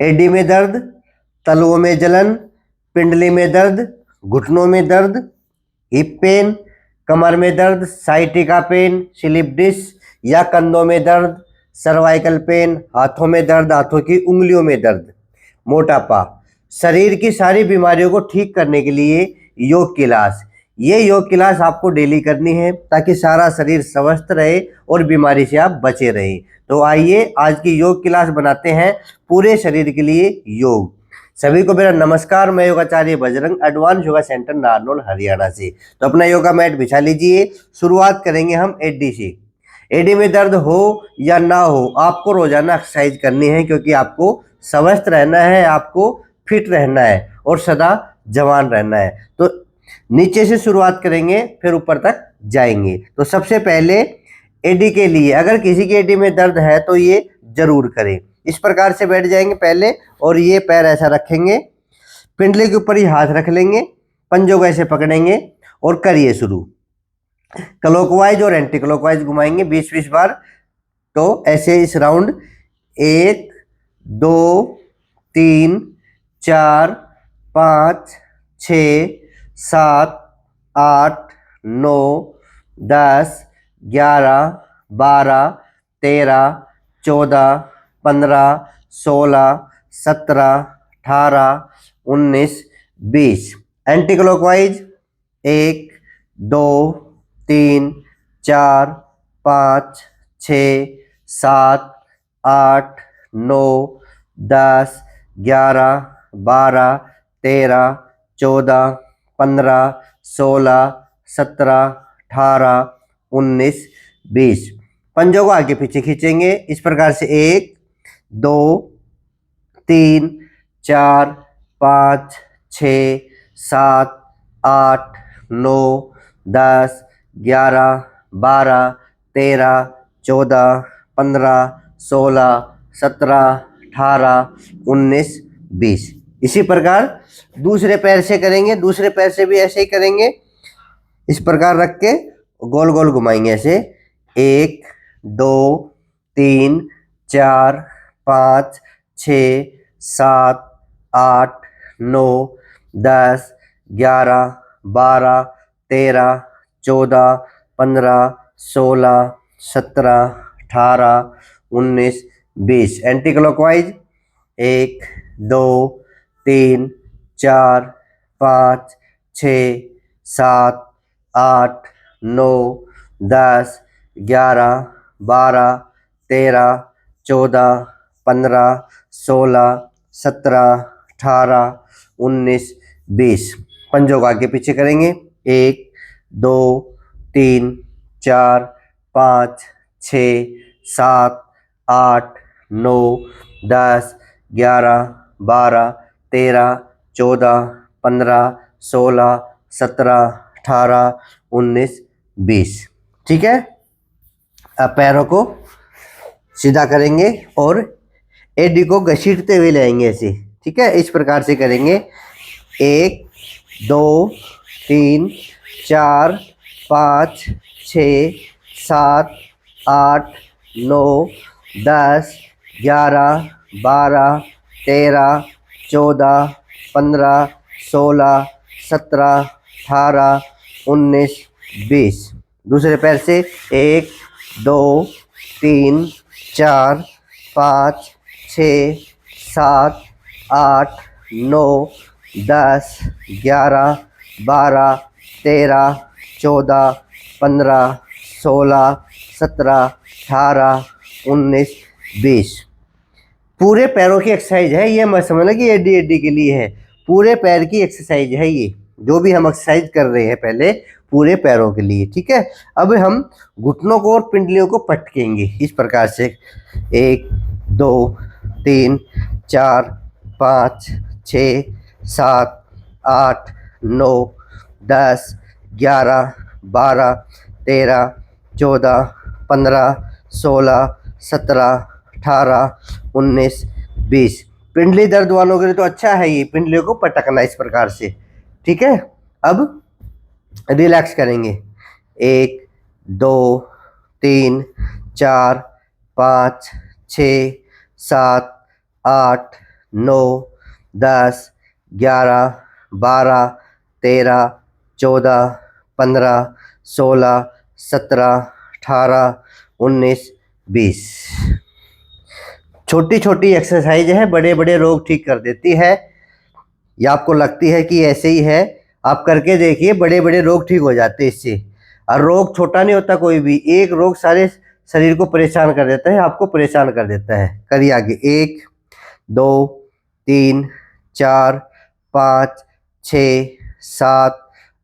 AD में दर्द, तलवों में जलन, पिंडली में दर्द, घुटनों में दर्द, हिप पेन, कमर में दर्द, साइटिका पेन, स्लिप डिस्क या कंधों में दर्द, सर्वाइकल पेन, हाथों में दर्द, हाथों की उंगलियों में दर्द, मोटापा, शरीर की सारी बीमारियों को ठीक करने के लिए योग क्लास। ये योग क्लास आपको डेली करनी है ताकि सारा शरीर स्वस्थ रहे और बीमारी से आप बचे रहे। तो आइए आज की योग क्लास बनाते हैं पूरे शरीर के लिए योग। सभी को मेरा नमस्कार। मैं योगाचार्य बजरंग, एडवांस योगा सेंटर नारनौल हरियाणा से। तो अपना योगा मैट बिछा लीजिए। शुरुआत करेंगे हम एडी से। एडी में दर्द हो या ना हो, आपको रोजाना एक्सरसाइज करनी है क्योंकि आपको स्वस्थ रहना है, आपको फिट रहना है और सदा जवान रहना है। तो नीचे से शुरुआत करेंगे फिर ऊपर तक जाएंगे। तो सबसे पहले एडी के लिए, अगर किसी की एडी में दर्द है तो ये जरूर करें। इस प्रकार से बैठ जाएंगे पहले और ये पैर ऐसा रखेंगे, पिंडली के ऊपर ही हाथ रख लेंगे, पंजों को ऐसे पकड़ेंगे और करिए शुरू। क्लॉकवाइज और एंटी क्लॉकवाइज घुमाएंगे 20-20 बार। तो ऐसे इस राउंड 1 2 3 4 5 6 7 8 9 10 11 12 13 14 15 16 17 18 19 20। Anti clockwise 1 2 3 4 5 6 7 8 9 10 11 12 13 14 15 16 17 18 19 20। पंजों को आगे पीछे खींचेंगे इस प्रकार से 1 2 3 4 5 6 7 8 9 10 11 12 13 14 15 16 17 18 19 20। इसी प्रकार दूसरे पैर से करेंगे। दूसरे पैर से भी ऐसे ही करेंगे, इस प्रकार रख के गोल गोल घुमाएंगे ऐसे 1 2 3 4 5 6 7 8 9 10 11 12 13 14 15 16 17 18 19 20। Anti clockwise 1 2 3 4 5 6 7 8 9 10 11 12 13 14 15 16 17 18 19 20। पंजों को आगे पीछे करेंगे 1 2 3 4 5 6 7 8 9 10 11 12 13 14 15 16 17 18 19 20। ठीक है। अब पैरों को सीधा करेंगे और एडी को घसीटते हुए लाएंगे ऐसे। ठीक है, इस प्रकार से करेंगे 1 2 3 4 5 6 7 8 9 10 11 12 13 14 15 16 17 18 19 20। दूसरे पैर से 1 2 3 4 5 6 7 8 9 10 11 12 13 14 15 16 17 18 19 20। पूरे पैरों की एक्सरसाइज है ये, मत समझना कि एडी एडी के लिए है। पूरे पैर की एक्सरसाइज है ये, जो भी हम एक्सरसाइज कर रहे हैं पहले पूरे पैरों के लिए। ठीक है। अब हम घुटनों को और पिंडलियों को पटकेंगे इस प्रकार से 1 2 3 4 5 6 7 8 9 10 11 12 13 14 15 16 17 18 19 20। पिंडली दर्द वालों के लिए तो अच्छा है ये, पिंडलियों को पटकना इस प्रकार से। ठीक है। अब रिलैक्स करेंगे 1 2 3 4 5 6 7 8 9, 10, 11, 12, 13, 14, 15, 16, 17, 18, 19, 20। छोटी छोटी एक्सरसाइज है, बड़े बड़े रोग ठीक कर देती है। या आपको लगती है कि ऐसे ही है, आप करके देखिए, बड़े बड़े रोग ठीक हो जाते हैं इससे। और रोग छोटा नहीं होता कोई भी, एक रोग सारे शरीर को परेशान कर देता है, आपको परेशान कर देता है। करिए आगे। 1, 2, 3, 4, 5, 6, 7,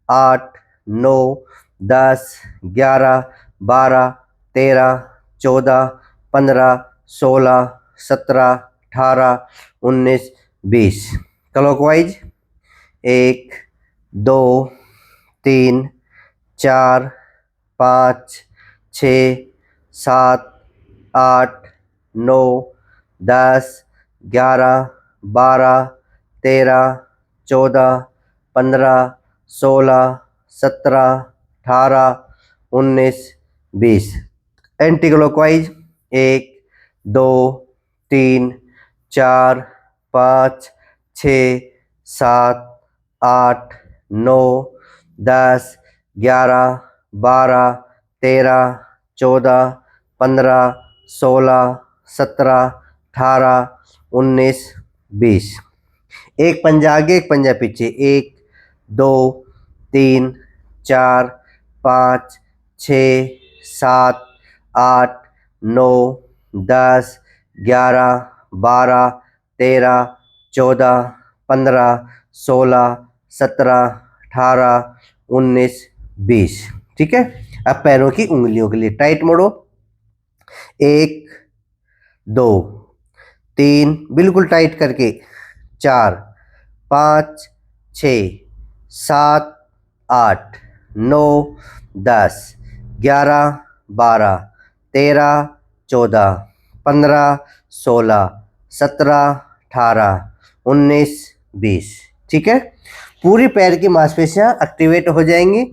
8, 9, 10, 11, 12, 13, 14, 15, 16, 17, 18, 19, 20। क्लॉकवाइज। 1, 2, 3, 4, 5, 6, 7, 8, 9, 10, 11, 12, 13, 14, 15, 16, 17, 18, 19, 20। Anti clockwise. 1, 2, 3, 4, 5, 6, 7, 8, 9, 10, 11, 12, 13, 14, 15, 16, 17, 18, 19, 20। एक पंजा आगे, एक पंजा पीछे। 1, 2, 3, 4, 5, 6, 7, 8, 9, 10, 11, 12, 13, 14, 15, 16, 17, 18, 19, 20। ठीक है। अब पैरों की उंगलियों के लिए टाइट मोड़ो। 1, 2, 3, बिल्कुल टाइट करके। 4, 5, 6, 7, 8, 9, 10, 11, 12, 13, 14, 15, 16, 17, 18, 19, 20। ठीक है। पूरी पैर की मांसपेशियां एक्टिवेट हो जाएंगी,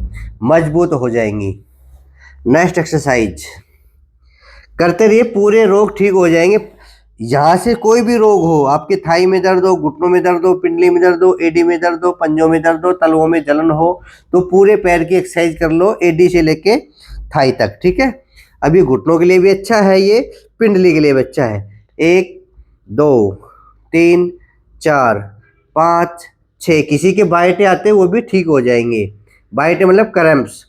मजबूत हो जाएंगी। नेक्स्ट एक्सरसाइज करते रहिए, पूरे रोग ठीक हो जाएंगे। यहाँ से कोई भी रोग हो, आपके थाई में दर्द हो, घुटनों में दर्द हो, पिंडली में दर्द हो, एडी में दर्द हो, पंजों में दर्द हो, तलवों में जलन हो, तो पूरे पैर की एक्सरसाइज कर लो, एडी से लेके थाई तक। ठीक है। अब ये घुटनों के लिए भी अच्छा है, ये पिंडली के लिए भी अच्छा है। 1, 2, 3, 4, 5, 6, किसी के बाइटे आते हैं वो भी ठीक हो जाएंगे। बाइटे मतलब क्रैम्प्स।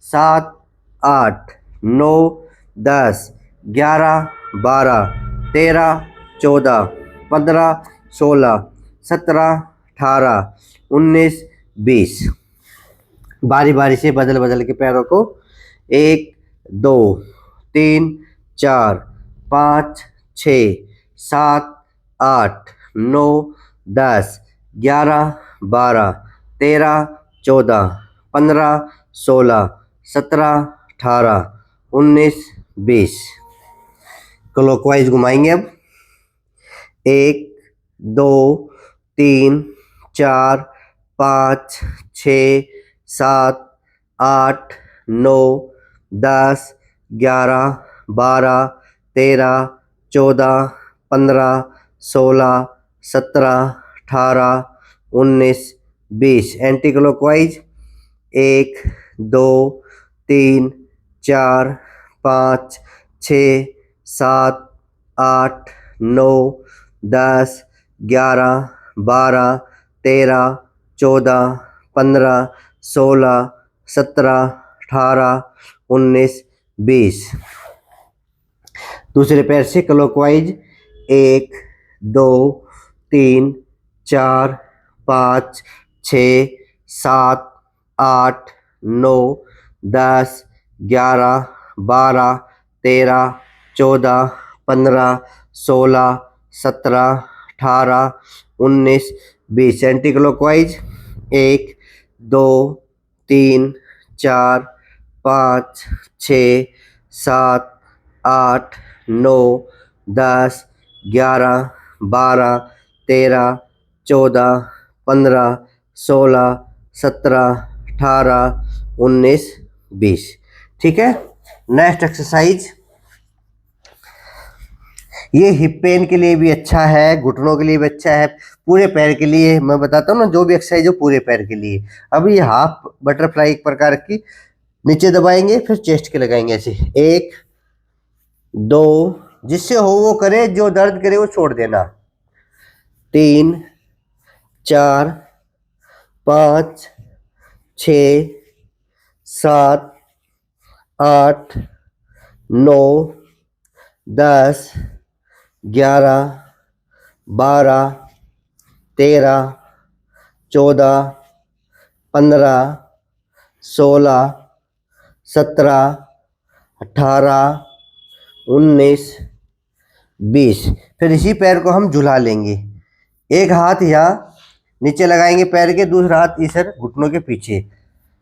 7, 8, 9, 10, 11, 12, 13, 14, 15, 16, 17, 18, 19, 20। बारी बारी से बदल बदल के पैरों को। 1, 2, 3, 4, 5, 6, 7, 8, 9, 10, 11, 12, 13, 14, 15, 16, 17, 18, 19, 20। क्लॉकवाइज घुमाएंगे अब। 1, 2, 3, 4, 5, 6, 7, 8, 9, 10, 11, 12, 13, 14, 15, 16, 17, 18, 19, 20। Anti clockwise. 1, 2, 3, 4, 5, 6, 7, 8, 9, 10, 11, 12, 13, 14, 15, 16, 17, 18, 19, 20। दूसरे पैर से क्लॉकवाइज। 1, 2, 3, 4, 5, 6, 7, 8, 9, 10, 11, 12, 13, 14, 15, 16, 17, 18, 19, 20। Anti clockwise. 1, 2, 3, 4, 5, 6, 7, 8, 9, 10, 11, 12, 13, 14, 15, 16, 17, 18, 19, 20। ठीक है। नेक्स्ट एक्सरसाइज, ये हिप पेन के लिए भी अच्छा है, घुटनों के लिए भी अच्छा है, पूरे पैर के लिए मैं बताता हूँ ना, जो भी एक्सरसाइज हो पूरे पैर के लिए। अब ये हाफ बटरफ्लाई एक प्रकार की, नीचे दबाएंगे फिर चेस्ट के लगाएंगे ऐसे, 1 2, जिससे हो वो करे, जो दर्द करे वो छोड़ देना, 3 4 5 6 7 8 9 10 11 12 13 14 15 16 17 18 19 20। फिर इसी पैर को हम झुला लेंगे, एक हाथ यहाँ नीचे लगाएंगे पैर के, दूसरा हाथ इधर घुटनों के पीछे,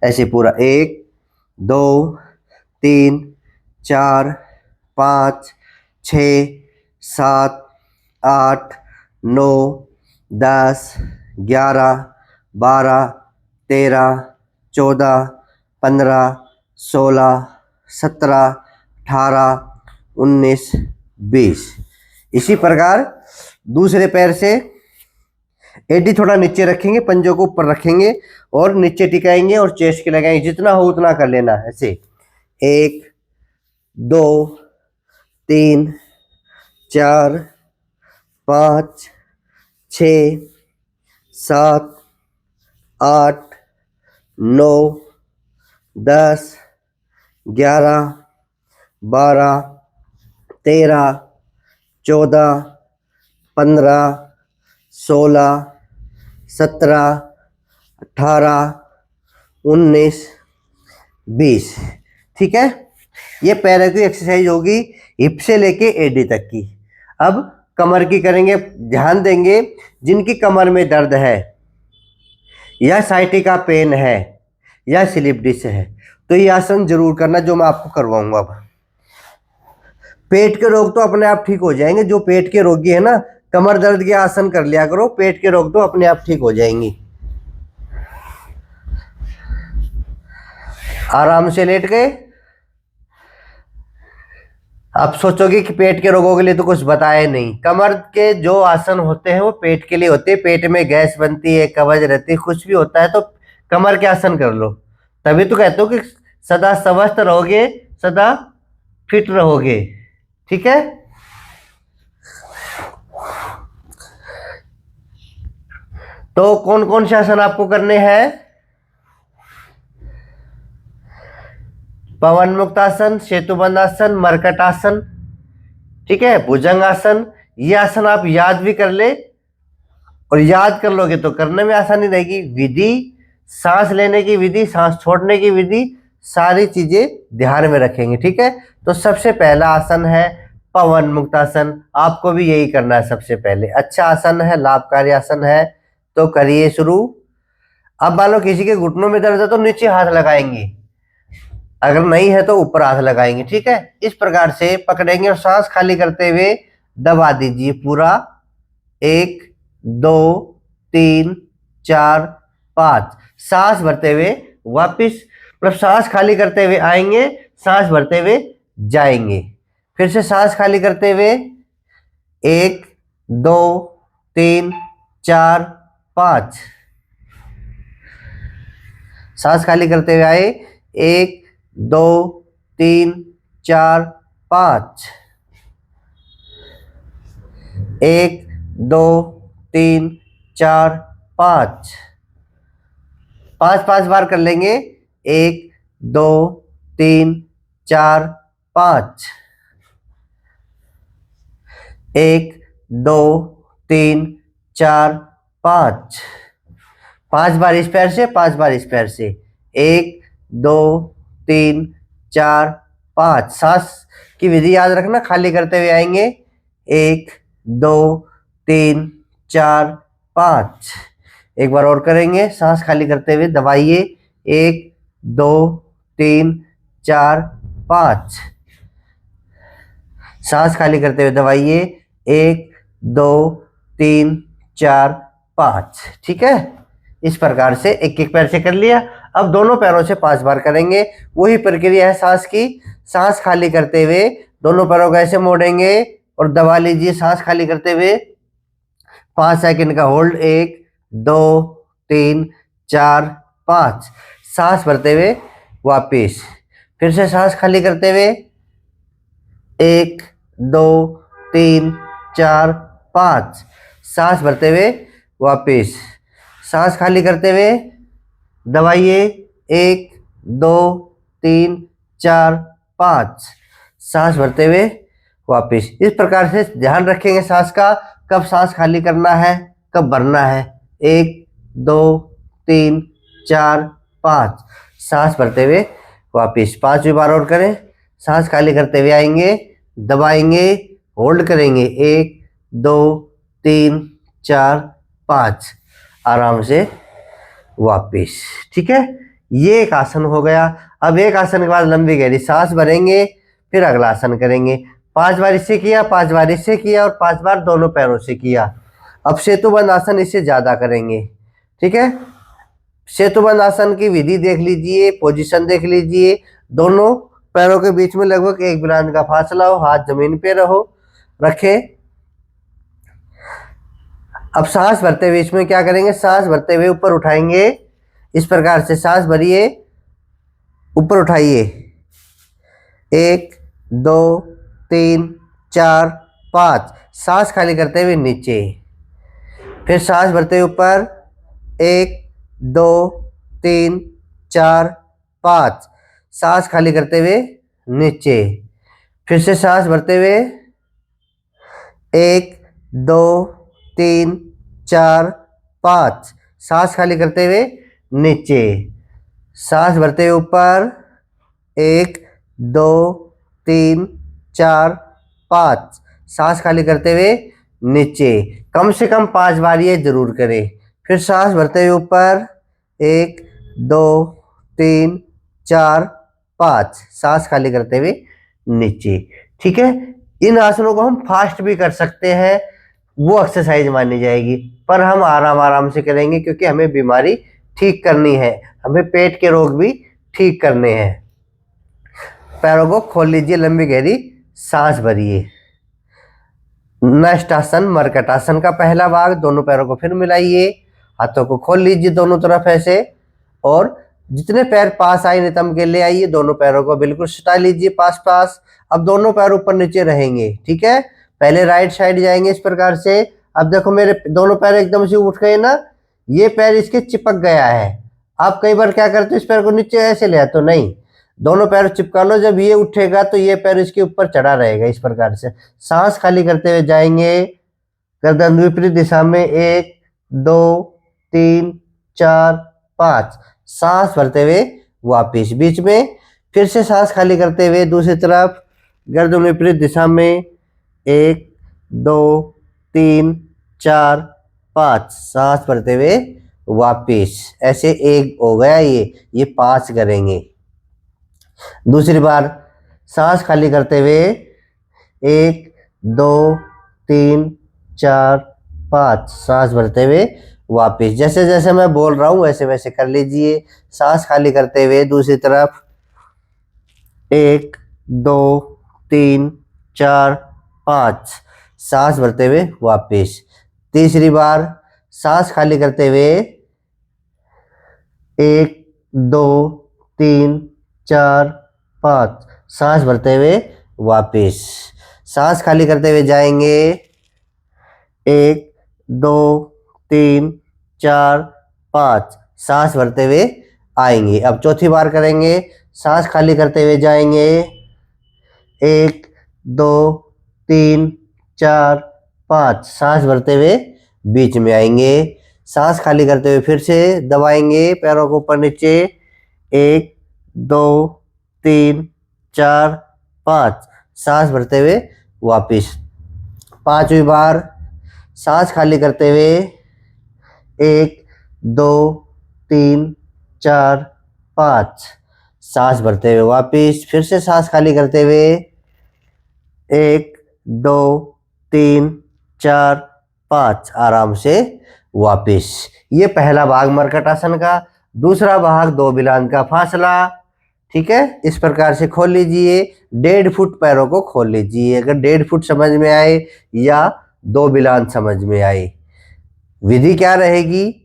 ऐसे पूरा 1 2 3 4 5 6 7 8 9 10 11 12 13 14 15 16 17 18 19 20। इसी प्रकार दूसरे पैर से एडी थोड़ा नीचे रखेंगे, पंजों को ऊपर रखेंगे और नीचे टिकाएंगे और चेस्ट के लगाएंगे, जितना हो उतना कर लेना ऐसे, 1 2 3 4 5 6 7 8 9 10 11 12 13 14 15 16 17 18 19 20। ठीक है, ये पैरों की एक्सरसाइज होगी हिप से लेके एडी तक की। अब कमर की करेंगे, ध्यान देंगे जिनकी कमर में दर्द है या साइटिका पेन है या स्लिप डिस्क है, तो ये आसन जरूर करना जो मैं आपको करवाऊंगा। अब पेट के रोग तो अपने आप ठीक हो जाएंगे, जो पेट के रोगी है ना, कमर दर्द के आसन कर लिया करो, पेट के रोग तो अपने आप ठीक हो जाएंगी। आराम से लेट गए। आप सोचोगे कि पेट के रोगों के लिए तो कुछ बताया नहीं, कमर के जो आसन होते हैं वो पेट के लिए होते हैं, पेट में गैस बनती है, कब्ज रहती है, कुछ भी होता है तो कमर के आसन कर लो, तभी तो कहते हो कि सदा स्वस्थ रहोगे, सदा फिट रहोगे। ठीक है, तो कौन कौन से आसन आपको करने हैं? पवन मुक्त आसन, सेतुबंध आसन, मरकट आसन, ठीक है, भुजंग आसन। ये आसन आप याद भी कर ले, और याद कर लोगे तो करने में आसानी रहेगी। विधि, सांस लेने की विधि, सांस छोड़ने की विधि, सारी चीजें ध्यान में रखेंगे। ठीक है, तो सबसे पहला आसन है पवन मुक्त आसन, आपको भी यही करना है सबसे पहले। अच्छा आसन है, लाभकारी आसन है, तो करिए शुरू। अब मान लो किसी के घुटनों में दर्द है तो नीचे हाथ लगाएंगे, अगर नहीं है तो ऊपर हाथ लगाएंगे। ठीक है, इस प्रकार से पकड़ेंगे और सांस खाली करते हुए दबा दीजिए पूरा, 1 2 3 4 5। सांस भरते हुए वापिस, मतलब सांस खाली करते हुए आएंगे, सांस भरते हुए जाएंगे, फिर से सांस खाली करते हुए 1 2 3 4 5। सांस खाली करते हुए आए, 1 2 3 4 5, 1 2 3 4 5, 5 बार कर लेंगे, 1 2 3 4 5, 1 2 3 4 5। 5 बार इस पैर से, 5 बार इस पैर से, 1 2 3 4 5। सांस की विधि याद रखना, खाली करते हुए आएंगे, 1 2 3 4 5। एक बार और करेंगे, सांस खाली करते हुए दबाइए, 1 2 3 4 5। सांस खाली करते हुए दबाइए, 1 2 3 4 5। ठीक है, इस प्रकार से एक एक पैर से कर लिया। अब दोनों पैरों से 5 बार करेंगे, वही प्रक्रिया है सांस की। सांस खाली करते हुए दोनों पैरों को ऐसे मोड़ेंगे, और दबा लीजिए सांस खाली करते हुए। 5 सेकंड का होल्ड, 1 2 3 4 5। सांस भरते हुए वापिस, फिर से सांस खाली करते हुए 1 2 3 4 5। सांस भरते हुए वापिस, सांस खाली करते हुए दबाइए 1 2 3 4 5। सांस भरते हुए वापिस। इस प्रकार से ध्यान रखेंगे सांस का, कब सांस खाली करना है, कब भरना है। 1 2 3 4 5। सांस भरते हुए वापिस 5वीं बार और करें। सांस खाली करते हुए आएंगे, दबाएंगे, होल्ड करेंगे 1 2 3 4 5। आराम से वापिस। ठीक है, ये एक आसन हो गया। अब एक आसन के बाद लंबी गहरी सांस भरेंगे, फिर अगला आसन करेंगे। 5 बार इससे किया, 5 बार इससे किया और 5 बार दोनों पैरों से किया। अब सेतुबंद आसन इससे ज्यादा करेंगे। ठीक है, सेतुबंद आसन की विधि देख लीजिए, पोजीशन देख लीजिए। दोनों पैरों के बीच में लगभग 1 बिलांज का फासला हो, हाथ जमीन पे रखे। अब सांस भरते हुए इसमें क्या करेंगे, सांस भरते हुए ऊपर उठाएंगे। इस प्रकार से सांस भरिए, ऊपर उठाइए 1 2 3 4 5। सांस खाली करते हुए नीचे, फिर सांस भरते हुए ऊपर 1 2 3 4 5। सांस खाली करते हुए नीचे, फिर से सांस भरते हुए 1 2 3 4 5। सांस खाली करते हुए नीचे, सांस भरते हुए ऊपर 1 2 3 4 5। सांस खाली करते हुए नीचे। कम से कम 5 बार ये जरूर करें। फिर सांस भरते हुए ऊपर 1 2 3 4 5। सांस खाली करते हुए नीचे। ठीक है, इन आसनों को हम फास्ट भी कर सकते हैं, वो एक्सरसाइज मानी जाएगी, पर हम आराम आराम से करेंगे क्योंकि हमें बीमारी ठीक करनी है, हमें पेट के रोग भी ठीक करने हैं। पैरों को खोल लीजिए, लंबी गहरी सांस भरिए। नेक्स्ट आसन मरकट आसन का पहला भाग। दोनों पैरों को फिर मिलाइए, हाथों को खोल लीजिए दोनों तरफ ऐसे, और जितने पैर पास आए नितंब के ले आइए। दोनों पैरों को बिल्कुल सटा लीजिए पास पास। अब दोनों पैर ऊपर नीचे रहेंगे। ठीक है, पहले राइट साइड जाएंगे इस प्रकार से। अब देखो मेरे दोनों पैर एकदम से उठ गए ना, ये पैर इसके चिपक गया है। आप कई बार क्या करते हो, इस पैर को नीचे ऐसे ले आते हो, नहीं, दोनों पैर चिपका लो। जब ये उठेगा तो ये पैर इसके ऊपर चढ़ा रहेगा इस प्रकार से। सांस खाली करते हुए जाएंगे, गर्दन विपरीत दिशा में 1 2 3 4 5। सांस भरते हुए वापिस बीच में, फिर से सांस खाली करते हुए दूसरी तरफ, गर्दन विपरीत दिशा में 1 2 3 4 5। सांस भरते हुए वापिस, ऐसे 1 हो गया, ये 5 करेंगे। दूसरी बार सांस खाली करते हुए 1 2 3 4 5। सांस भरते हुए वापिस, जैसे जैसे मैं बोल रहा हूं वैसे वैसे कर लीजिए। सांस खाली करते हुए दूसरी तरफ 1 2 3 4 5। सांस भरते हुए वापिस। तीसरी बार सांस खाली करते हुए 1 2 3 4 5। सांस भरते हुए वापिस। सांस खाली करते हुए जाएंगे 1 2 3 4 5। सांस भरते हुए आएंगे। अब चौथी बार करेंगे। सांस खाली करते हुए जाएंगे 1 2 3 4 5। सांस भरते हुए बीच में आएंगे। सांस खाली करते हुए फिर से दबाएंगे पैरों को ऊपर नीचे, 1 2 3 4 5। सांस भरते हुए वापिस। पांचवी बार सांस खाली करते हुए 1 2 3 4 5। सांस भरते हुए वापिस, फिर से सांस खाली करते हुए 1 2 3 4 5। आराम से वापिस। ये पहला भाग मरकट आसन का। दूसरा भाग 2 बिलान का फासला। ठीक है, इस प्रकार से खोल लीजिए। 1.5 फुट पैरों को खोल लीजिए, अगर 1.5 फुट समझ में आए या 2 बिलान समझ में आए। विधि क्या रहेगी,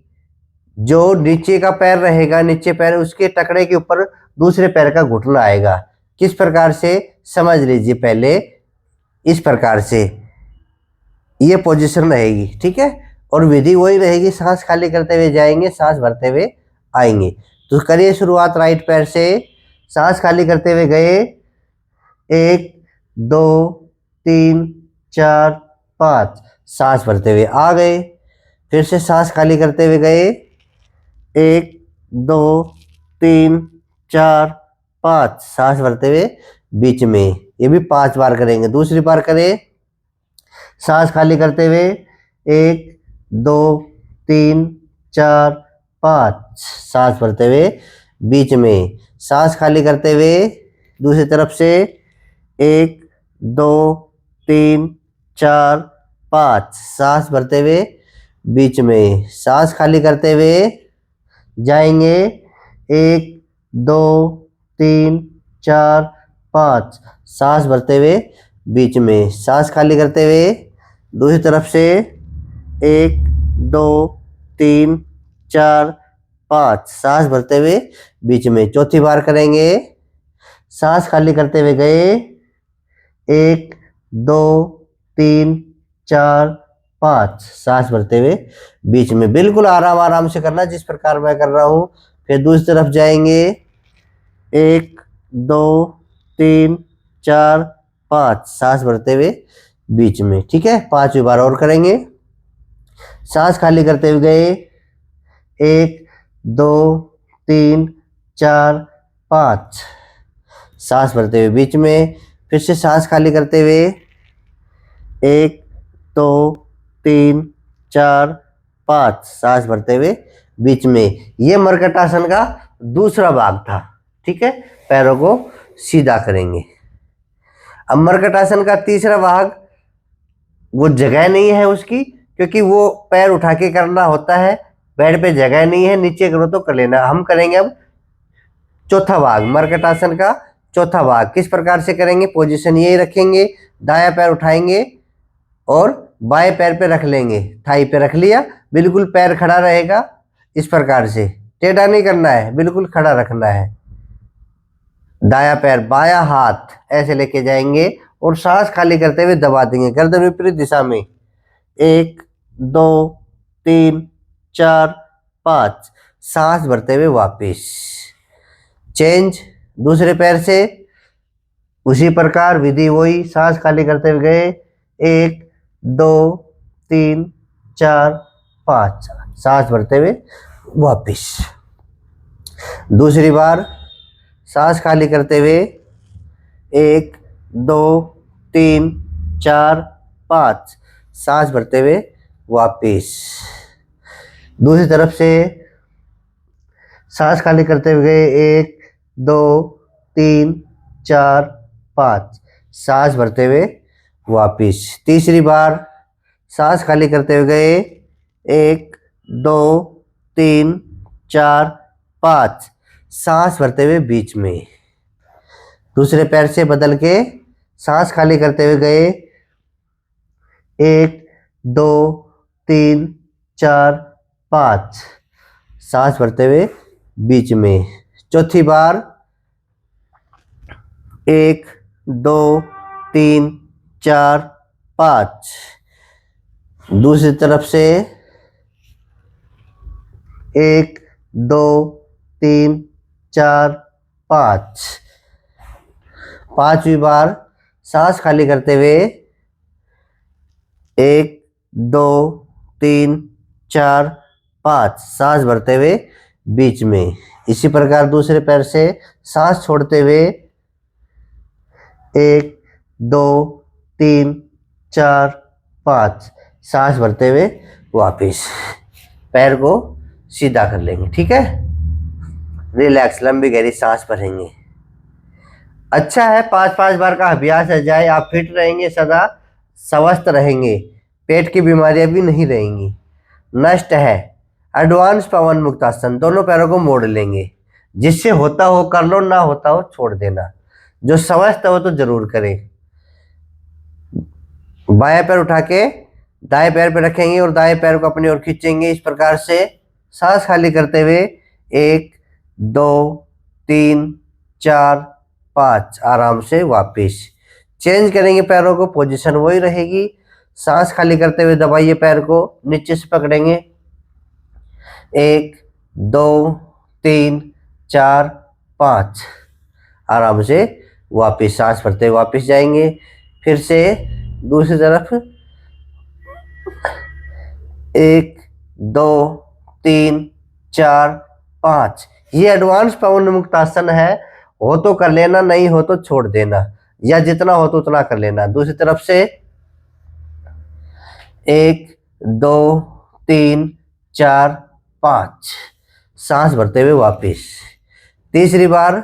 जो नीचे का पैर रहेगा, नीचे पैर, उसके टकरे के ऊपर दूसरे पैर का घुटना आएगा। किस प्रकार से समझ लीजिए पहले, इस प्रकार से ये पोजीशन रहेगी, ठीक है। और विधि वही रहेगी, सांस खाली करते हुए जाएंगे, सांस भरते हुए आएंगे। तो करिए शुरुआत राइट पैर से, सांस खाली करते हुए गए 1 2 3 4 5, सांस भरते हुए आ गए। फिर से सांस खाली करते हुए गए 1 2 3 4 5, सांस भरते हुए बीच में, ये भी 5 बार करेंगे। दूसरी बार करें, सांस खाली करते हुए 1 2 3 4 5, सांस भरते हुए बीच में, सांस खाली करते हुए दूसरी तरफ से 1 2 3 4 5, सांस भरते हुए बीच में, सांस खाली करते हुए जाएंगे 1 2 3 4 5, सांस भरते हुए बीच में, सांस खाली करते हुए दूसरी तरफ से 1 2 3 4 5, सांस भरते हुए बीच में। चौथी बार करेंगे, सांस खाली करते हुए गए 1 2 3 4 5, सांस भरते हुए बीच में। बिल्कुल आराम आराम से करना, जिस प्रकार मैं कर रहा हूं। फिर दूसरी तरफ जाएंगे 1 2 3 4 5, सांस भरते हुए बीच में, ठीक है। 5वीं बार और करेंगे, सांस खाली करते हुए गए 1 2 3 4 5, सांस भरते हुए बीच में। फिर से सांस खाली करते हुए 1 2 3 4 5, सांस भरते हुए बीच में। ये मर्कटासन का दूसरा भाग था, ठीक है। पैरों को सीधा करेंगे। अब मर्कटासन का तीसरा भाग, वो जगह नहीं है उसकी, क्योंकि वो पैर उठा के करना होता है, बेड पे जगह नहीं है, नीचे करो तो कर लेना। हम करेंगे अब चौथा भाग, मर्कटासन का चौथा भाग। किस प्रकार से करेंगे, पोजीशन यही रखेंगे, दायां पैर उठाएंगे और बाएं पैर पे रख लेंगे, थाई पे रख लिया, बिल्कुल पैर खड़ा रहेगा। इस प्रकार से टेढ़ा नहीं करना है, बिल्कुल खड़ा रखना है। दायां पैर, बायां हाथ ऐसे लेके जाएंगे और सांस खाली करते हुए दबा देंगे गर्दन विपरीत दिशा में। 1 2 3 4 5, सांस भरते हुए वापिस चेंज। दूसरे पैर से उसी प्रकार विधि वही, सांस खाली करते हुए गए 1 2 3 4 5, सांस भरते हुए वापिस। दूसरी बार सांस खाली करते हुए 1 2 3 4 5, सांस भरते हुए वापिस। दूसरी तरफ से सांस खाली करते हुए गए 1 2 3 4 5, सांस भरते हुए वापिस। तीसरी बार सांस खाली करते हुए गए 1 2 3 4 5, सांस भरते हुए बीच में। दूसरे पैर से बदल के सांस खाली करते हुए गए 1 2 3 4 5, सांस भरते हुए बीच में। चौथी बार 1 2 3 4 5, दूसरी तरफ से 1 2 3 4 5। पांचवी बार सांस खाली करते हुए 1 2 3 4 5, सांस भरते हुए बीच में। इसी प्रकार दूसरे पैर से सांस छोड़ते हुए 1 2 3 4 5, सांस भरते हुए वापिस। पैर को सीधा कर लेंगे, ठीक है। रिलैक्स, लंबी गहरी सांस भरेंगे। अच्छा है, 5-5 बार का अभ्यास है जाए, आप फिट रहेंगे, सदा स्वस्थ रहेंगे, पेट की बीमारियां भी नहीं रहेंगी। नेक्स्ट है एडवांस पवन मुक्तासन, दोनों पैरों को मोड़ लेंगे, जिससे होता हो कर लो, ना होता हो छोड़ देना। जो समझता हो तो जरूर करें। बायां पैर उठा के दाएं पैर पे रखेंगे और दाएं पैर को अपनी ओर खींचेंगे इस प्रकार से, सांस खाली करते हुए 1 2 3 4 5, आराम से वापस चेंज करेंगे पैरों को, पोजीशन वही रहेगी। सांस खाली करते हुए दबाइए, पैर को नीचे से पकड़ेंगे, 1 2 3 4 5, आराम से वापस सांस भरते हुए वापस जाएंगे। फिर से दूसरी तरफ, 1 2 3 4 5। ये एडवांस पवन मुक्तासन है, हो तो कर लेना, नहीं हो तो छोड़ देना, या जितना हो तो उतना कर लेना। दूसरी तरफ से 1 2 3 4 5, सांस भरते हुए वापस। तीसरी बार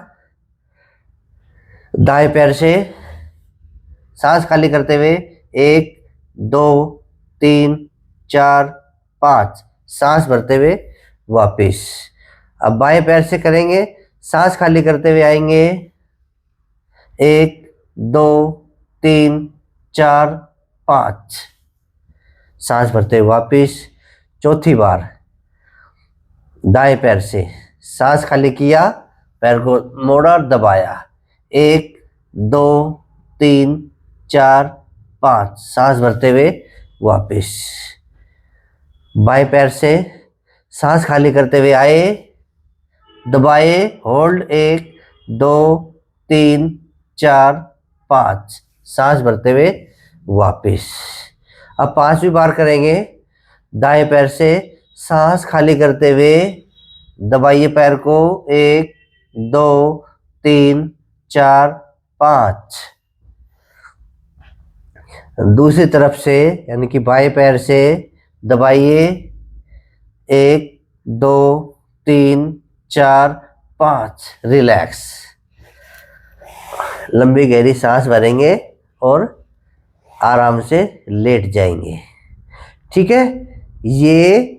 दाएं पैर से सांस खाली करते हुए 1 2 3 4 5, सांस भरते हुए वापस। अब बाएं पैर से करेंगे, सांस खाली करते हुए आएंगे, 1 2 3 4 5, सांस भरते हुए वापस। चौथी बार दाएं पैर से सांस खाली किया, पैर को मोड़ा और दबाया, 1 2 3 4 5, सांस भरते हुए वापस। बाएं पैर से सांस खाली करते हुए आए, दबाए, होल्ड, 1 2 3 4 5, सांस भरते हुए वापस। अब 5वीं बार करेंगे, दाएं पैर से सांस खाली करते हुए दबाइए पैर को, 1 2 3 4 5। दूसरी तरफ से यानी कि बाएं पैर से दबाइए, 1 2 3 4 5, रिलैक्स। लंबी गहरी सांस भरेंगे और आराम से लेट जाएंगे। ठीक है, ये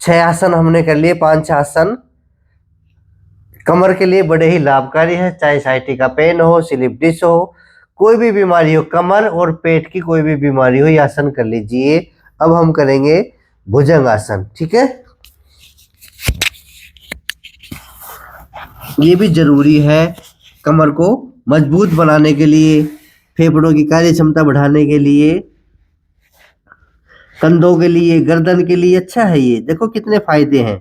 6 आसन हमने कर लिए। 5 आसन कमर के लिए बड़े ही लाभकारी है, चाहे साइटिका पेन हो, स्लिप डिस्क हो, कोई भी बीमारी हो, कमर और पेट की कोई भी बीमारी हो, ये आसन कर लीजिए। अब हम करेंगे भुजंग आसन। ठीक है, ये भी जरूरी है कमर को मजबूत बनाने के लिए, फेफड़ों की कार्य क्षमता बढ़ाने के लिए, कंधों के लिए, गर्दन के लिए अच्छा है। ये देखो कितने फायदे हैं।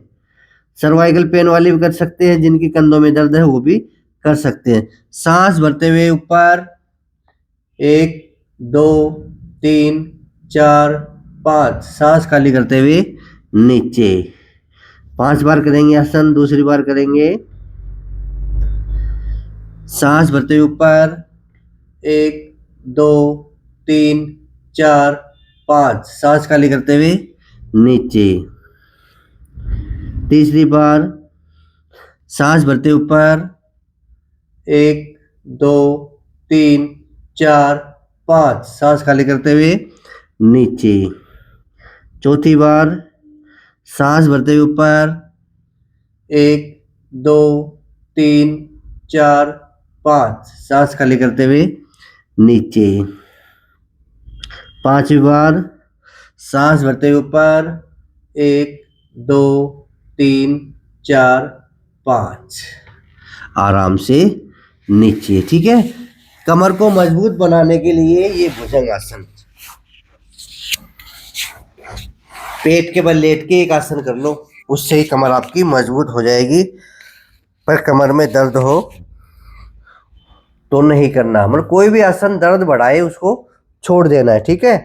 सर्वाइकल पेन वाले भी कर सकते हैं, जिनकी कंधों में दर्द है वो भी कर सकते हैं। सांस भरते हुए ऊपर, 1 2 3 4 5, सांस खाली करते हुए नीचे। 5 बार करेंगे आसन। दूसरी बार करेंगे, सांस भरते हुए ऊपर, 1 2 3 4 5, सांस खाली करते हुए नीचे। तीसरी बार सांस भरते ऊपर, 1 2 3 4 5, सांस खाली करते हुए नीचे। चौथी बार सांस भरते हुए ऊपर, 1 2 3 4 5, सांस खाली करते हुए नीचे। 5वीं बार सांस भरते हुए ऊपर, 1 2 3 4 5, आराम से नीचे। ठीक है, कमर को मजबूत बनाने के लिए ये भुजंग आसन। पेट के बल लेट के एक आसन कर लो, उससे ही कमर आपकी मजबूत हो जाएगी। पर कमर में दर्द हो तो नहीं करना, मतलब कोई भी आसन दर्द बढ़ाए उसको छोड़ देना है। ठीक है,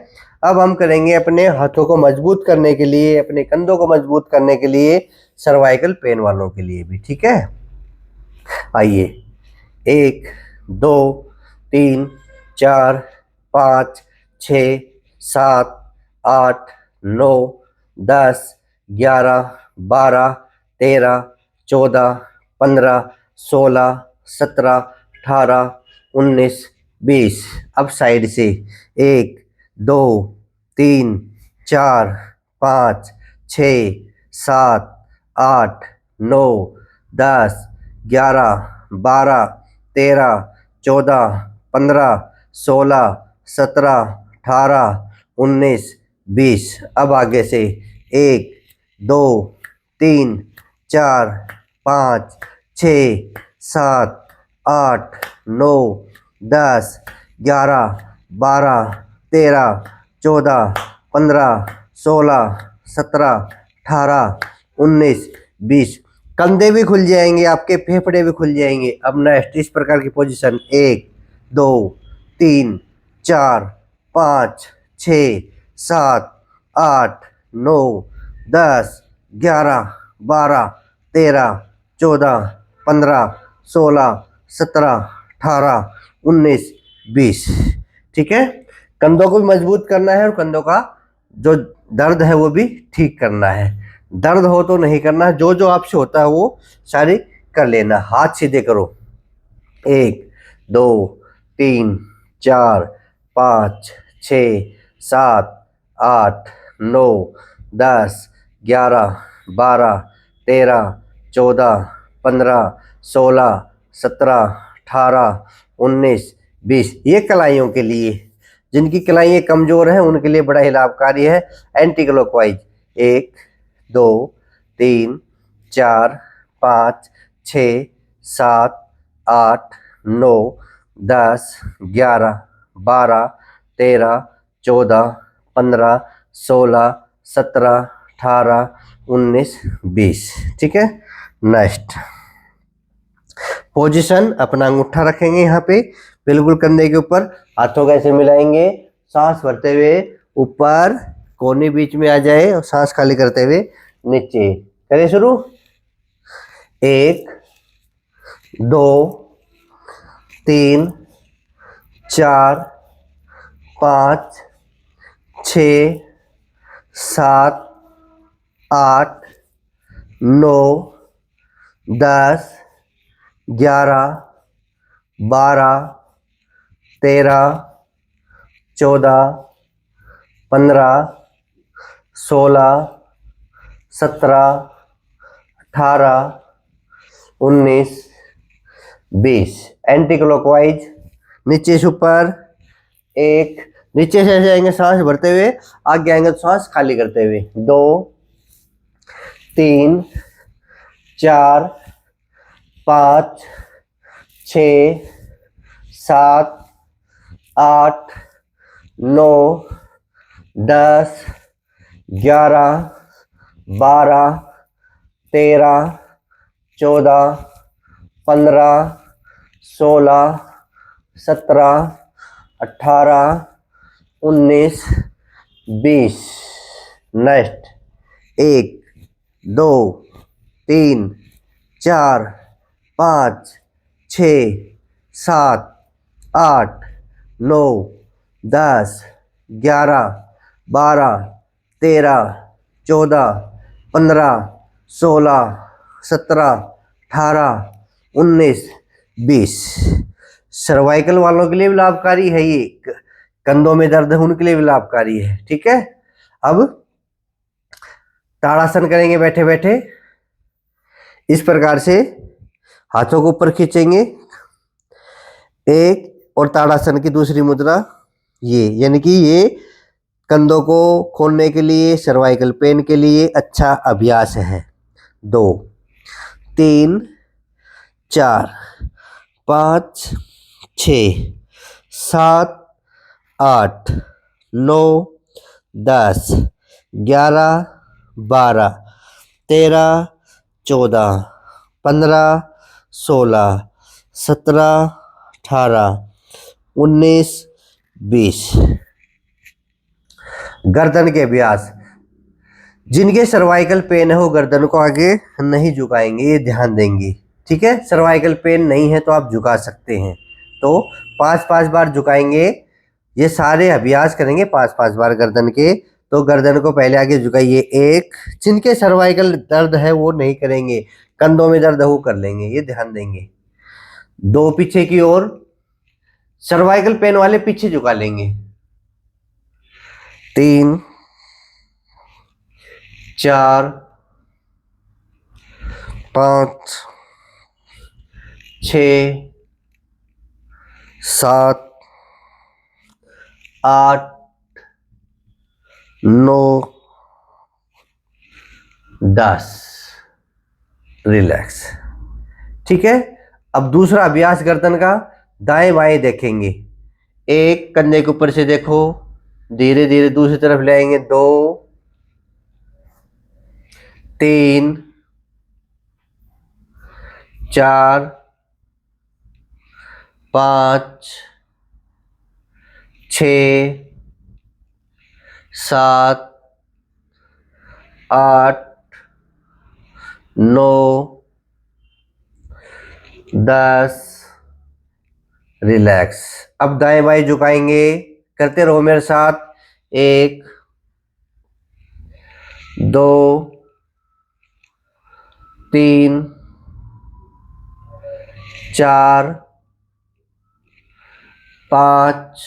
अब हम करेंगे अपने हाथों को मजबूत करने के लिए, अपने कंधों को मजबूत करने के लिए, सर्वाइकल पेन वालों के लिए भी। ठीक है, आइए, 1 2 3 4 5 6 7 8 9 10 11 12 13 14 15 16 17 18 19 20। अब साइड से 1 2 3 4 5 6 7 8 9 10, 11, 12, 13, 14, 15, 16, 17, 18, 19, 20। अब आगे से 1, 2, 3, 4, 5, 6, 7, 8, 9, 10, 11, 12, 13, 14, 15, 16, 17, 18, 19, 20। कंधे भी खुल जाएंगे, आपके फेफड़े भी खुल जाएंगे। अब नेक्स्ट इस प्रकार की पोजीशन 1, 2, 3, 4, 5, 6, 7, 8, 9, 10, 11, 12, 13, 14, 15, 16, 17, 18, 19, 20। ठीक है, कंधों को भी मजबूत करना है और कंधों का जो दर्द है वो भी ठीक करना है। दर्द हो तो नहीं करना, जो जो आपसे होता है वो सारी कर लेना। हाथ सीधे करो। 1, 2, 3, 4, 5, 6, 7, 8, 9, 10, 11, 12, 13, 14, 15, 16, 17, 18, 19, 20। ये कलाइयों के लिए, जिनकी कलाइयाँ कमजोर हैं उनके लिए बड़ा ही लाभकारी है। Anti clockwise 1, 2, 3, 4, 5, 6, 7, 8, 9, 10, 11, 12, 13, 14, 15, 16, 17, 18, 19, 20। ठीक है, नेक्स्ट पोजीशन, अपना अंगूठा रखेंगे यहाँ पे बिल्कुल कंधे के ऊपर, हाथों कैसे मिलाएंगे, सांस भरते हुए ऊपर कोहनी बीच में आ जाए और सांस खाली करते हुए नीचे। करें शुरू। 1, 2, 3, 4, 5, 6, 7, 8, 9, 10, 11, 12, 13, 14, 15, 16, 17, 18, 19, 20। एंटी क्लॉकवाइज नीचे से ऊपर। 1, नीचे से ऐसे आएंगे सांस भरते हुए, आगे आएंगे तो सांस खाली करते हुए। 2, 3, 4, 5, 6, 7, 8, 9, 10, 11, 12, 13, 14, 15, 16, 17, 18, 19, 20। नेक्स्ट 1, 2, 3, 4, 5, 6, 7, 8, 9, 10, 11, 12, 13, 14, 15, 16, 17, 18, 19, 20। सर्वाइकल वालों के लिए भी लाभकारी है ये, कंधों में दर्द है उनके लिए भी लाभकारी है। ठीक है, अब ताड़ासन करेंगे बैठे बैठे। इस प्रकार से हाथों को ऊपर खींचेंगे, एक, और ताड़ासन की दूसरी मुद्रा ये, यानी कि ये कंधों को खोलने के लिए, सर्वाइकल पेन के लिए अच्छा अभ्यास है। 2, 3, 4, 5, 6, 7, 8, 9, 10, 11, 12, 13, 14, 15, 16, 17, 18, 19, 20। गर्दन के अभ्यास, जिनके सर्वाइकल पेन है वो गर्दन को आगे नहीं झुकाएंगे, ये ध्यान देंगे। ठीक है, सर्वाइकल पेन नहीं है तो आप झुका सकते हैं, तो 5-5 बार झुकाएंगे। ये सारे अभ्यास करेंगे 5-5 बार गर्दन के। तो गर्दन को पहले आगे झुकाइए। 1, जिनके सर्वाइकल दर्द है वो नहीं करेंगे, कंधों में दर्द है वो कर लेंगे, ये ध्यान देंगे। 2, पीछे की ओर, सर्वाइकल पेन वाले पीछे झुका लेंगे। 3, 4, 5, 6 7 8 9 10। रिलैक्स। ठीक है। अब दूसरा अभ्यास गर्दन का, दाएं बाएं देखेंगे। एक, कंधे के ऊपर से देखो, धीरे धीरे दूसरी तरफ ले आएंगे। 2 3 4 5 6 7 8 9 10। रिलैक्स। अब दाएं बाएं झुकाएंगे, करते रहो मेरे साथ। 1 2 3 4 5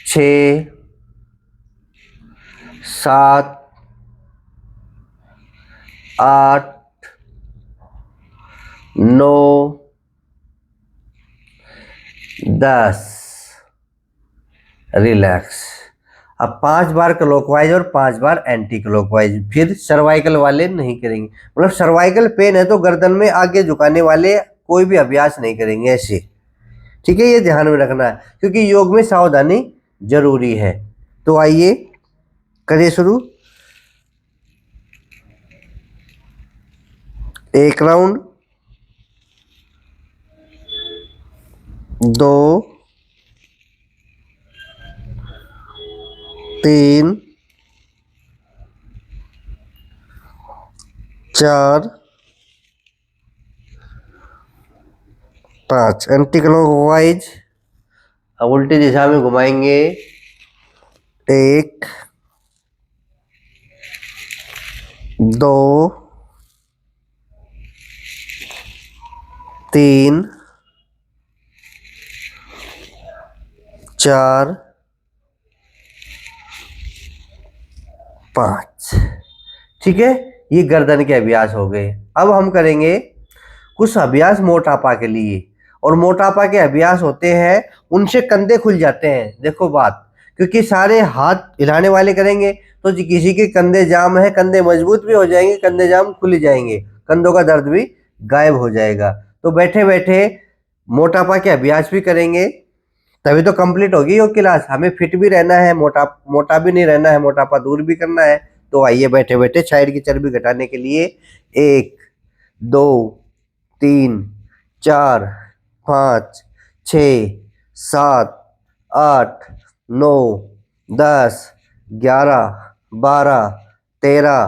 6 7 8 9 10। रिलैक्स। अब 5 बार क्लॉकवाइज और 5 बार एंटी क्लॉकवाइज। फिर सर्वाइकल वाले नहीं करेंगे, मतलब सर्वाइकल पेन है तो गर्दन में आगे झुकाने वाले कोई भी अभ्यास नहीं करेंगे ऐसे। ठीक है, ये ध्यान में रखना है क्योंकि योग में सावधानी जरूरी है। तो आइए करिए शुरू। 1 राउंड, 2 3 4 5। Anti clockwise. अब उल्टी दिशा में घुमाएंगे। 1 2 3 4 5। ठीक है, ये गर्दन के अभ्यास हो गए। अब हम करेंगे कुछ अभ्यास मोटापा के लिए, और मोटापा के अभ्यास होते हैं उनसे कंधे खुल जाते हैं। देखो बात, क्योंकि सारे हाथ हिलाने वाले करेंगे तो किसी के कंधे जाम है, कंधे मजबूत भी हो जाएंगे, कंधे जाम खुल जाएंगे, कंधों का दर्द भी गायब हो जाएगा। तो बैठे बैठे मोटापा के अभ्यास भी करेंगे, तभी तो कंप्लीट होगी योग क्लास। हमें फिट भी रहना है, मोटा भी नहीं रहना है, मोटापा दूर भी करना है। तो आइए बैठे बैठे साइड की चर्बी घटाने के लिए 1 2 3 4 5 6 7 8 9 10 11 12 13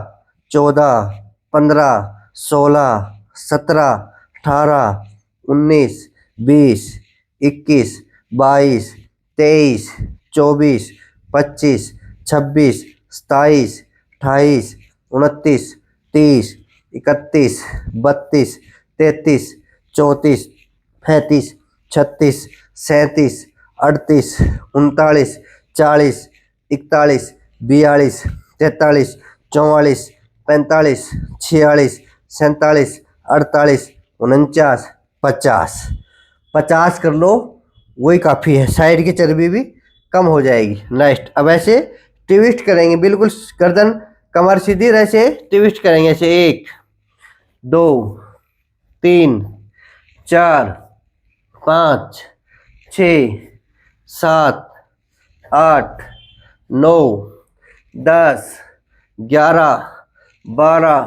14 15 16 17 18 19 20 21 22 23 24 25 26 27 28 29 30 31 32 33 34 35 36 37 38 39 40 41 42 43 44 45 46 47 48 49 50। 50 कर लो, वही काफ़ी है, साइड की चर्बी भी कम हो जाएगी। नेक्स्ट, अब ऐसे ट्विस्ट करेंगे, बिल्कुल गर्दन कमर सीधी ऐसे ट्विस्ट करेंगे। ऐसे 1 2 3 4 5 6 7 8 9 10 11 12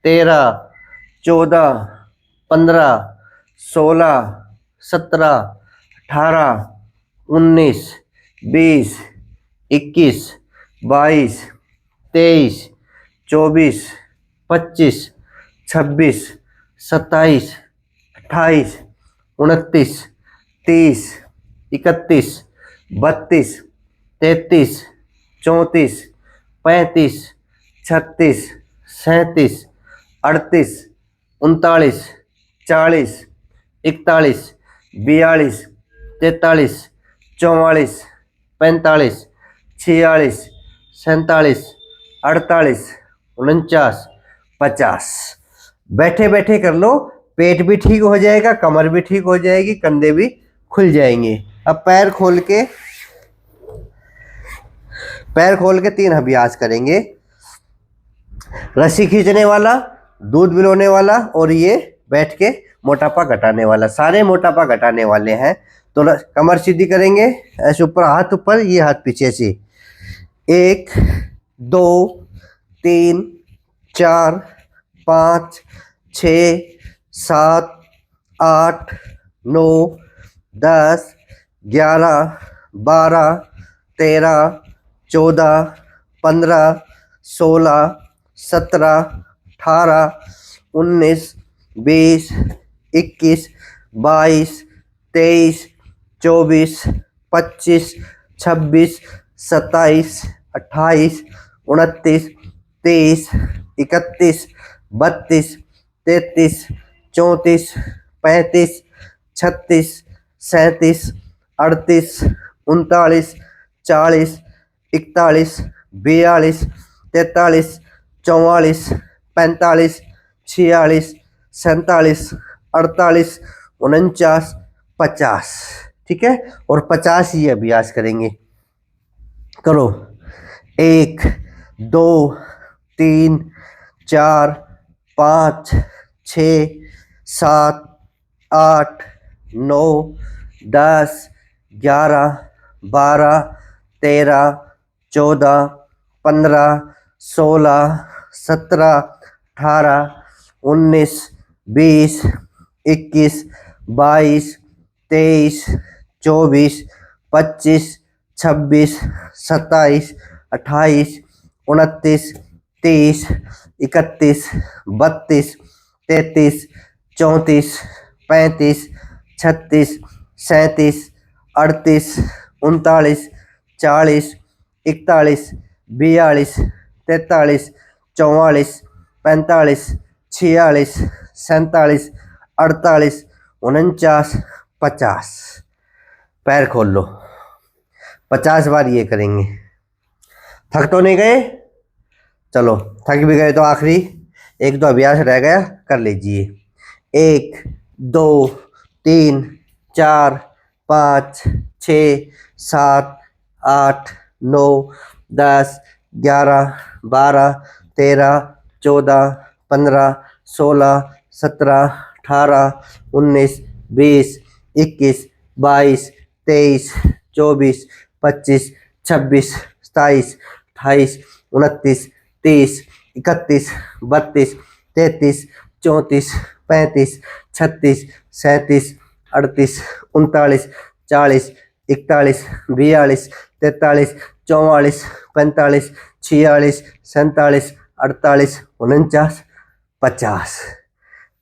13 14 15 16 17 18 19 20 21 22 23 24 25 26 27 28 29 30 31 32 33 34 35 36 37 38 39 40 41 42 43 44 45 46 47 48 49 50। बैठे बैठे कर लो, पेट भी ठीक हो जाएगा, कमर भी ठीक हो जाएगी, कंधे भी खुल जाएंगे। अब पैर खोल के 3 अभ्यास करेंगे। रस्सी खींचने वाला, दूध पिलाने वाला और ये बैठ के मोटापा घटाने वाला। सारे मोटापा घटाने वाले हैं। तो कमर सीधी करेंगे, ऐसे ऊपर, हाथ ऊपर, ये हाथ पीछे से। 1 2 3 4 5 6 7 8 9 10 11 12 13 14 15 16 17 18 19 20 21 22 23 24 25 26 27 28 29 30 31 32 33 34 35 36 37 38 39 40 41 42 43 44 45 46 47 48 49 50। ठीक है, और 50 ही अभ्यास करेंगे। करो। 1 2 3 4 5 6 7 8 9 10 11 12 13 14 15 16 17 18 19 20 21 22 23 24 25 26 27 28 29 30 31 32 33 34 35 36 37 38 39 40 41 42 43 44 45 46 47 48 49 50। पैर खोल लो। 50 बार ये करेंगे। थक तो नहीं गए? चलो, थक भी गए तो आखिरी 1-2 अभ्यास रह गया, कर लीजिए। 1 2 3 4 5 6 7 8 9 10 11 12 13 14 15 16 17 18 19 20 21 22 23 24 25 26 27 28 29 30 31 32 33 34 35 36 37 38 39 40 41 42 43 44 45 46 47 48 49 50।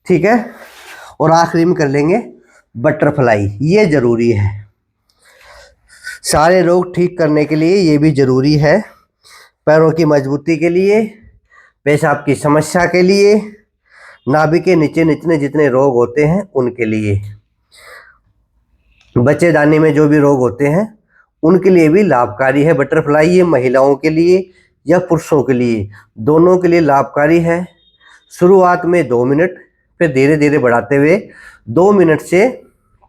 ठीक है, और आखिरी में कर लेंगे बटरफ्लाई। ये जरूरी है, सारे रोग ठीक करने के लिए ये भी जरूरी है। पैरों की मजबूती के लिए, पेशाब की समस्या के लिए, नाभि के नीचे निचले जितने रोग होते हैं उनके लिए, बच्चेदानी में जो भी रोग होते हैं उनके लिए भी लाभकारी है बटरफ्लाई। ये महिलाओं के लिए या पुरुषों के लिए, दोनों के लिए लाभकारी है। शुरुआत में 2 मिनट, फिर धीरे धीरे बढ़ाते हुए 2 मिनट से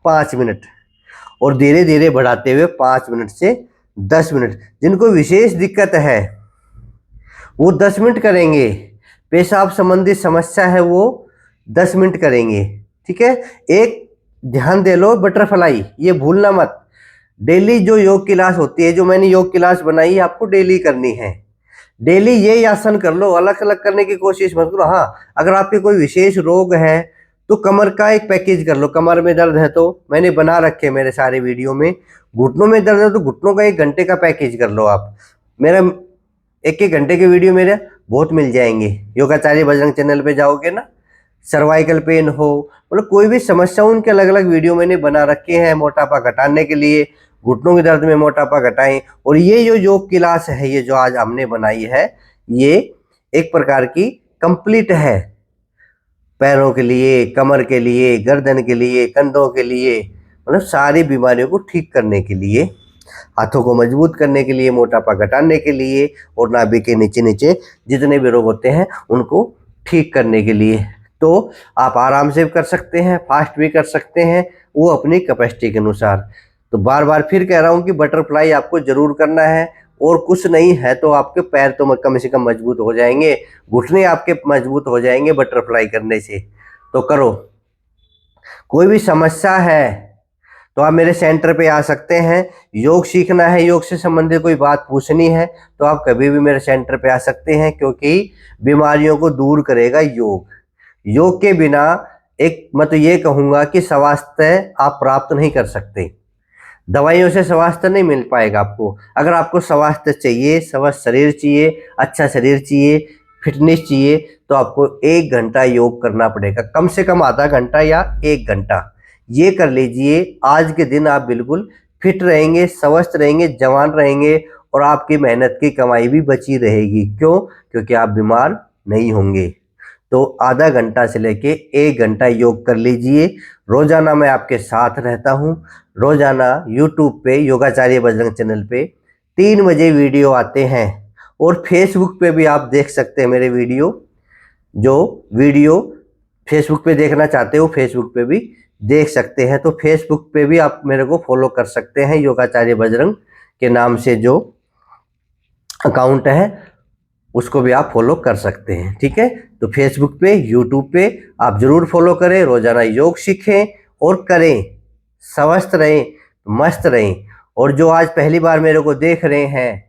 5 मिनट, और धीरे धीरे बढ़ाते हुए 5 मिनट से 10 मिनट। जिनको विशेष दिक्कत है वो 10 मिनट करेंगे, पेशाब संबंधी समस्या है वो 10 मिनट करेंगे। ठीक है, एक ध्यान दे लो, बटरफ्लाई ये भूलना मत। डेली जो योग क्लास होती है, जो मैंने योग क्लास बनाई है, आपको डेली करनी है। डेली ये आसन कर लो, अलग अलग करने की कोशिश मत करो। हाँ, अगर आपके कोई विशेष रोग है तो कमर का एक पैकेज कर लो। कमर में दर्द है तो मैंने बना रखे मेरे सारे वीडियो में। घुटनों में दर्द है तो घुटनों का 1 घंटे का पैकेज कर लो आप। मेरा 1-1 घंटे के वीडियो मेरे बहुत मिल जाएंगे। योगाचार्य बजरंग चैनल पे जाओगे ना, सर्वाइकल पेन हो, मतलब कोई भी समस्या, उनके अलग अलग वीडियो मैंने बना रखे हैं। मोटापा घटाने के लिए, घुटनों के दर्द में मोटापा घटाएं। और ये जो योग क्लास है, ये जो आज हमने बनाई है, ये एक प्रकार की कंप्लीट है। पैरों के लिए, कमर के लिए, गर्दन के लिए, कंधों के लिए, मतलब सारी बीमारियों को ठीक करने के लिए, हाथों को मजबूत करने के लिए, मोटापा घटाने के लिए, और नाभि के नीचे नीचे जितने भी रोग होते हैं उनको ठीक करने के लिए। तो आप आराम से भी कर सकते हैं, फास्ट भी कर सकते हैं, वो अपनी कैपेसिटी के अनुसार। तो बार बार फिर कह रहा हूँ कि बटरफ्लाई आपको जरूर करना है, और कुछ नहीं है तो आपके पैर तो कम से कम मजबूत हो जाएंगे, घुटने आपके मजबूत हो जाएंगे बटरफ्लाई करने से। तो करो। कोई भी समस्या है तो आप मेरे सेंटर पे आ सकते हैं। योग सीखना है, योग से संबंधित कोई बात पूछनी है तो आप कभी भी मेरे सेंटर पे आ सकते हैं, क्योंकि बीमारियों को दूर करेगा योग। योग के बिना एक मैं तो ये कहूँगा कि स्वास्थ्य आप प्राप्त नहीं कर सकते। दवाइयों से स्वास्थ्य नहीं मिल पाएगा आपको। अगर आपको स्वास्थ्य चाहिए, स्वस्थ शरीर चाहिए, अच्छा शरीर चाहिए, फिटनेस चाहिए, तो आपको 1 घंटा योग करना पड़ेगा, कम से कम आधा घंटा या 1 घंटा। ये कर लीजिए, आज के दिन आप बिल्कुल फिट रहेंगे, स्वस्थ रहेंगे, जवान रहेंगे, और आपकी मेहनत की कमाई भी बची रहेगी। क्यों? क्योंकि आप बीमार नहीं होंगे। तो आधा घंटा से लेके 1 घंटा योग कर लीजिए। रोजाना मैं आपके साथ रहता हूँ। रोजाना यूट्यूब पे योगाचार्य बजरंग चैनल पे 3 बजे वीडियो आते हैं, और फेसबुक पे भी आप देख सकते हैं मेरे वीडियो। जो वीडियो फेसबुक पे देखना चाहते हो फेसबुक पे भी देख सकते हैं। तो फेसबुक पे भी आप मेरे को फॉलो कर सकते हैं, योगाचार्य बजरंग के नाम से जो अकाउंट है उसको भी आप फॉलो कर सकते हैं। ठीक है, तो फेसबुक पे, यूट्यूब पे आप जरूर फॉलो करें, रोजाना योग सीखें और करें, स्वस्थ रहें, मस्त रहें। और जो आज पहली बार मेरे को देख रहे हैं,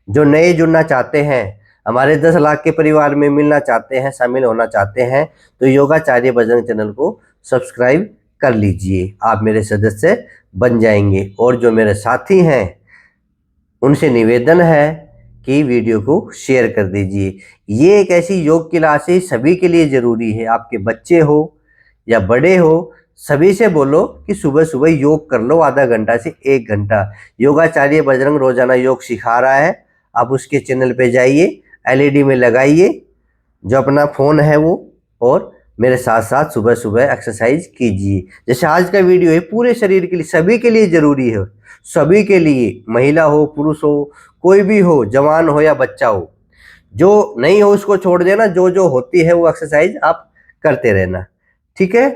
जो नए जुड़ना चाहते हैं, हमारे 10 लाख के परिवार में मिलना चाहते हैं, शामिल होना चाहते हैं, तो योगाचार्य बजरंग चैनल को सब्सक्राइब कर लीजिए, आप मेरे सदस्य बन जाएंगे। और जो मेरे साथी हैं उनसे निवेदन है कि वीडियो को शेयर कर दीजिए। ये एक ऐसी योग क्लास है, सभी के लिए ज़रूरी है। आपके बच्चे हो या बड़े हो, सभी से बोलो कि सुबह सुबह योग कर लो, आधा घंटा से 1 घंटा। योगाचार्य बजरंग रोजाना योग सिखा रहा है, आप उसके चैनल पे जाइए, LED में लगाइए जो अपना फ़ोन है वो, और मेरे साथ साथ सुबह सुबह एक्सरसाइज कीजिए। जैसे आज का वीडियो है, पूरे शरीर के लिए, सभी के लिए ज़रूरी है, सभी के लिए, महिला हो, पुरुष हो, कोई भी हो, जवान हो या बच्चा हो। जो नहीं हो उसको छोड़ देना, जो जो होती है वो एक्सरसाइज आप करते रहना। ठीक है,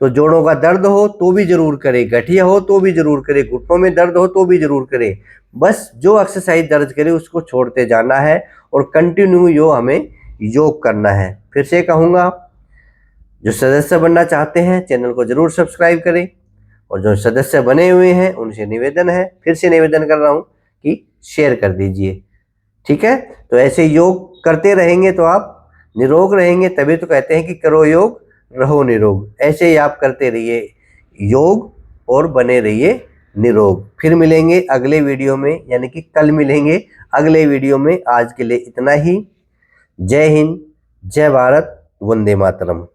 तो जोड़ों का दर्द हो तो भी जरूर करें, गठिया हो तो भी जरूर करें, घुटनों में दर्द हो तो भी जरूर करें। बस जो एक्सरसाइज दर्द करे उसको छोड़ते जाना है, और कंटिन्यू हमें योग करना है। फिर से कहूँगा, जो सदस्य बनना चाहते हैं चैनल को जरूर सब्सक्राइब करें, और जो सदस्य बने हुए हैं उनसे निवेदन है, फिर से निवेदन कर रहा हूँ कि शेयर कर दीजिए। ठीक है, तो ऐसे योग करते रहेंगे तो आप निरोग रहेंगे। तभी तो कहते हैं कि करो योग रहो निरोग। ऐसे ही आप करते रहिए योग और बने रहिए निरोग। फिर मिलेंगे अगले वीडियो में, यानी कि कल मिलेंगे अगले वीडियो में। आज के लिए इतना ही। जय हिंद, जय भारत, वंदे मातरम।